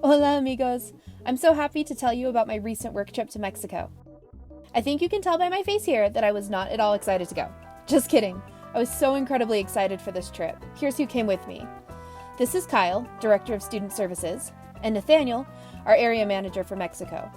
Hola amigos! I'm so happy to tell you about my recent work trip to Mexico. I think you can tell by my face here that I was not at all excited to go. Just kidding. I was so incredibly excited for this trip. Here's who came with me. This is Kyle, Director of Student Services, and Nathaniel, our area manager for Mexico.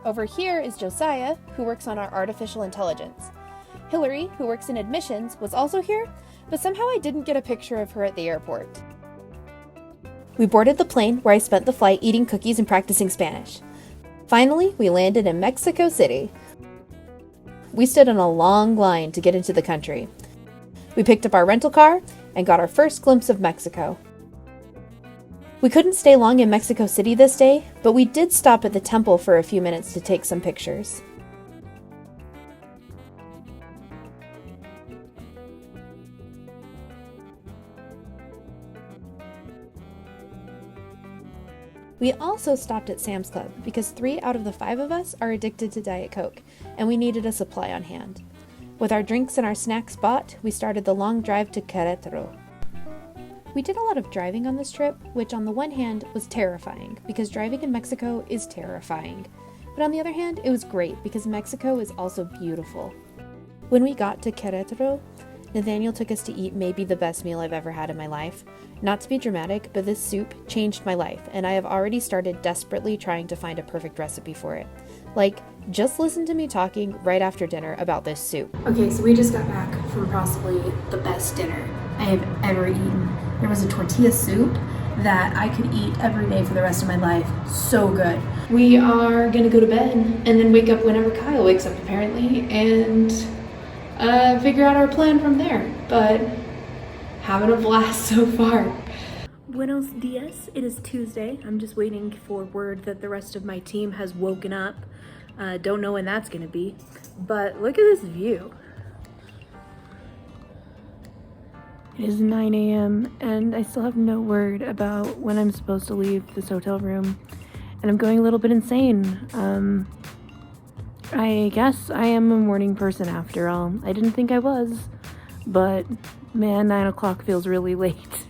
Over here is Josiah, who works on our artificial intelligence. Hillary, who works in admissions, was also here, but somehow I didn't get a picture of her at the airport. We boarded the plane where I spent the flight eating cookies and practicing Spanish. Finally, we landed in Mexico City. We stood in a long line to get into the country. We picked up our rental car and got our first glimpse of Mexico. We couldn't stay long in Mexico City this day, but we did stop at the temple for a few minutes to take some pictures. We also stopped at Sam's Club because 3 out of the 5 of us are addicted to Diet Coke, and we needed a supply on hand. With our drinks and our snacks bought, we started the long drive to Querétaro. We did a lot of driving on this trip, which on the one hand was terrifying, because driving in Mexico is terrifying. But on the other hand, it was great because Mexico is also beautiful. When we got to Querétaro, Nathaniel took us to eat maybe the best meal I've ever had in my life. Not to be dramatic, but this soup changed my life, and I have already started desperately trying to find a perfect recipe for it. Like, just listen to me talking right after dinner about this soup. Okay, so we just got back from possibly the best dinner I have ever eaten. There was a tortilla soup that I could eat every day for the rest of my life. So good. We are gonna go to bed and then wake up whenever Kyle wakes up apparently and figure out our plan from there. But having a blast so far. Buenos dias. It is Tuesday. I'm just waiting for word that the rest of my team has woken up. Don't know when that's gonna be, but look at this view. It is 9 a.m. and I still have no word about when I'm supposed to leave this hotel room, and I'm going a little bit insane. I guess I am a morning person after all. I didn't think I was, but man, 9 o'clock feels really late.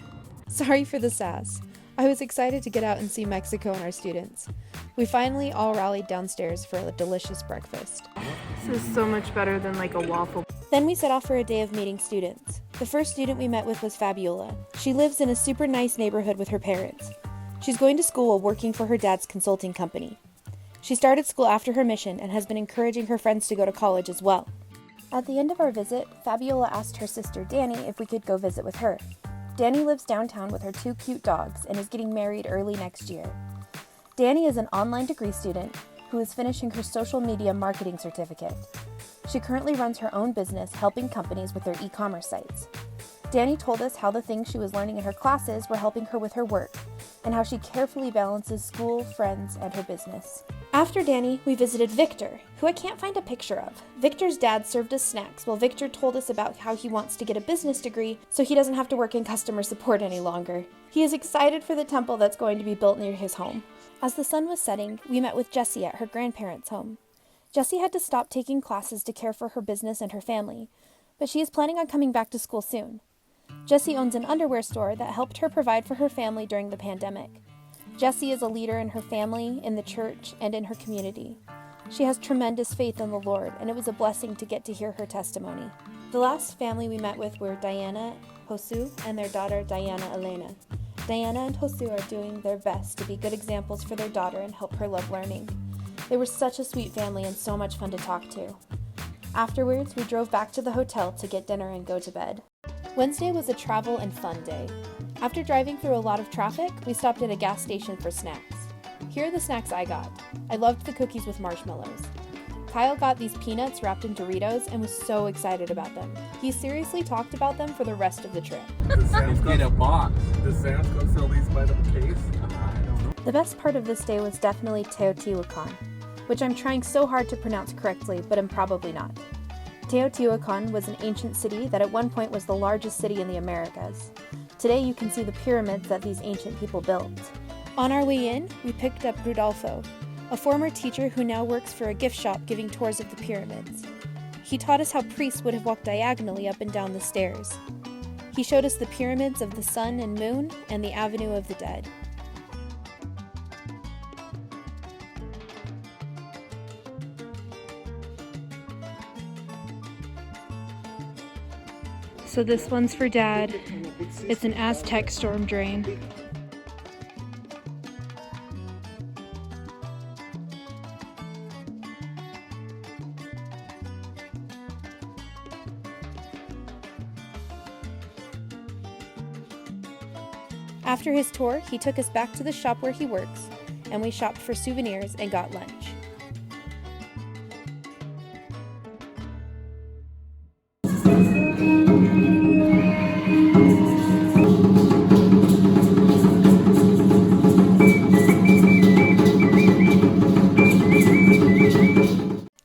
Sorry for the sass. I was excited to get out and see Mexico and our students. We finally all rallied downstairs for a delicious breakfast. This is so much better than like a waffle. Then we set off for a day of meeting students. The first student we met with was Fabiola. She lives in a super nice neighborhood with her parents. She's going to school while working for her dad's consulting company. She started school after her mission and has been encouraging her friends to go to college as well. At the end of our visit, Fabiola asked her sister Danny if we could go visit with her. Danny lives downtown with her 2 cute dogs and is getting married early next year. Danny is an online degree student who is finishing her social media marketing certificate. She currently runs her own business helping companies with their e-commerce sites. Danny told us how the things she was learning in her classes were helping her with her work, and how she carefully balances school, friends, and her business. After Danny, we visited Victor, who I can't find a picture of. Victor's dad served us snacks while Victor told us about how he wants to get a business degree so he doesn't have to work in customer support any longer. He is excited for the temple that's going to be built near his home. As the sun was setting, we met with Jessie at her grandparents' home. Jessie had to stop taking classes to care for her business and her family, but she is planning on coming back to school soon. Jessie owns an underwear store that helped her provide for her family during the pandemic. Jessie is a leader in her family, in the church, and in her community. She has tremendous faith in the Lord, and it was a blessing to get to hear her testimony. The last family we met with were Diana, Josu, and their daughter Diana Elena. Diana and Josu are doing their best to be good examples for their daughter and help her love learning. They were such a sweet family and so much fun to talk to. Afterwards, we drove back to the hotel to get dinner and go to bed. Wednesday was a travel and fun day. After driving through a lot of traffic, we stopped at a gas station for snacks. Here are the snacks I got. I loved the cookies with marshmallows. Kyle got these peanuts wrapped in Doritos and was so excited about them. He seriously talked about them for the rest of the trip. Let's get a box. Does Sam's Club sell these by the case? I don't know. The best part of this day was definitely Teotihuacan, which I'm trying so hard to pronounce correctly, but am probably not. Teotihuacan was an ancient city that at one point was the largest city in the Americas. Today you can see the pyramids that these ancient people built. On our way in, we picked up Rudolfo, a former teacher who now works for a gift shop giving tours of the pyramids. He taught us how priests would have walked diagonally up and down the stairs. He showed us the pyramids of the sun and moon and the Avenue of the Dead. So this one's for Dad. It's an Aztec storm drain. After his tour, he took us back to the shop where he works, and we shopped for souvenirs and got lunch.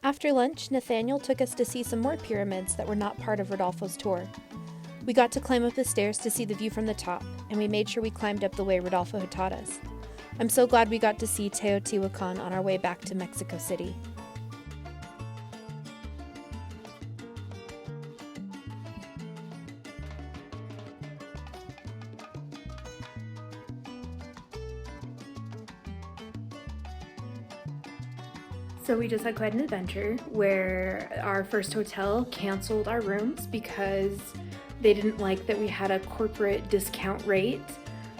After lunch, Nathaniel took us to see some more pyramids that were not part of Rodolfo's tour. We got to climb up the stairs to see the view from the top, and we made sure we climbed up the way Rodolfo had taught us. I'm so glad we got to see Teotihuacan on our way back to Mexico City. So we just had quite an adventure where our first hotel canceled our rooms because they didn't like that we had a corporate discount rate.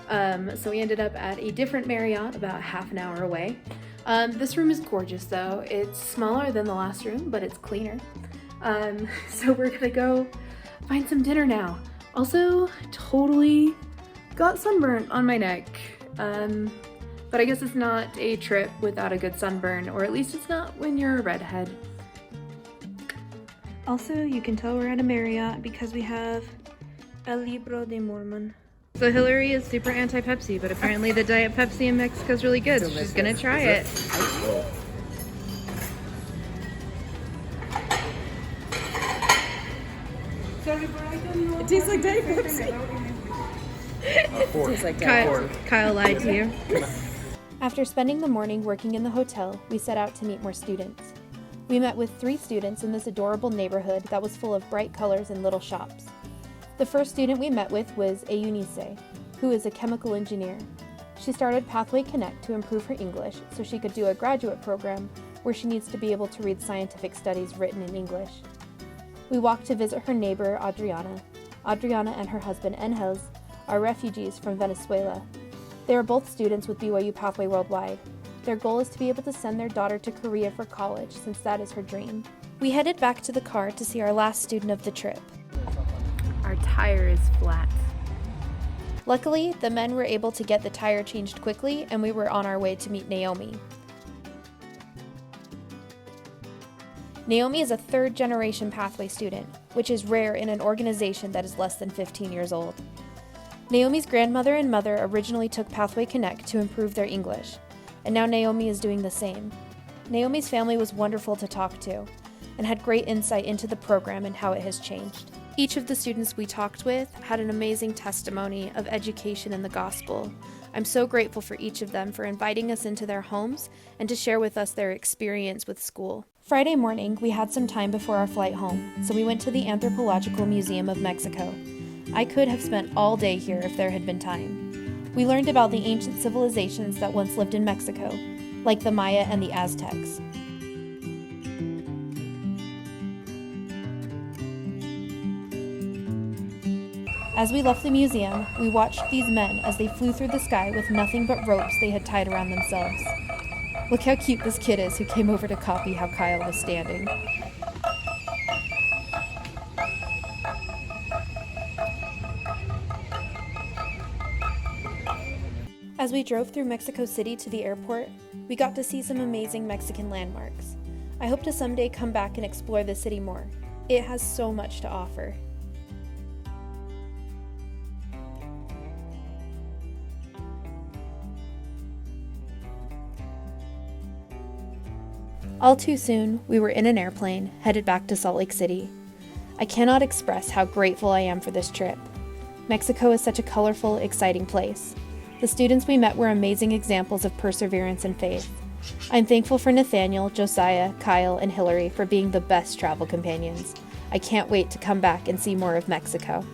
So we ended up at a different Marriott about half an hour away. This room is gorgeous though. It's smaller than the last room, but it's cleaner. So we're gonna go find some dinner now. Also, totally got sunburnt on my neck. But I guess it's not a trip without a good sunburn, or at least it's not when you're a redhead. Also, you can tell we're at a Marriott because we have El Libro de Mormon. So Hillary is super anti-Pepsi, but apparently the Diet Pepsi in Mexico is really good, so she's gonna try it. It tastes like Diet Pepsi. It tastes like Kyle lied to you. After spending the morning working in the hotel, we set out to meet more students. We met with 3 students in this adorable neighborhood that was full of bright colors and little shops. The first student we met with was Eunice, who is a chemical engineer. She started Pathway Connect to improve her English so she could do a graduate program where she needs to be able to read scientific studies written in English. We walked to visit her neighbor, Adriana. Adriana and her husband, Engels, are refugees from Venezuela. They are both students with BYU Pathway Worldwide. Their goal is to be able to send their daughter to Korea for college, since that is her dream. We headed back to the car to see our last student of the trip. Our tire is flat. Luckily, the men were able to get the tire changed quickly, and we were on our way to meet Naomi. Naomi is a 3rd-generation Pathway student, which is rare in an organization that is less than 15 years old. Naomi's grandmother and mother originally took Pathway Connect to improve their English, and now Naomi is doing the same. Naomi's family was wonderful to talk to, and had great insight into the program and how it has changed. Each of the students we talked with had an amazing testimony of education and the gospel. I'm so grateful for each of them for inviting us into their homes and to share with us their experience with school. Friday morning, we had some time before our flight home, so we went to the Anthropological Museum of Mexico. I could have spent all day here if there had been time. We learned about the ancient civilizations that once lived in Mexico, like the Maya and the Aztecs. As we left the museum, we watched these men as they flew through the sky with nothing but ropes they had tied around themselves. Look how cute this kid is who came over to copy how Kyle was standing. As we drove through Mexico City to the airport, we got to see some amazing Mexican landmarks. I hope to someday come back and explore the city more. It has so much to offer. All too soon, we were in an airplane, headed back to Salt Lake City. I cannot express how grateful I am for this trip. Mexico is such a colorful, exciting place. The students we met were amazing examples of perseverance and faith. I'm thankful for Nathaniel, Josiah, Kyle, and Hillary for being the best travel companions. I can't wait to come back and see more of Mexico.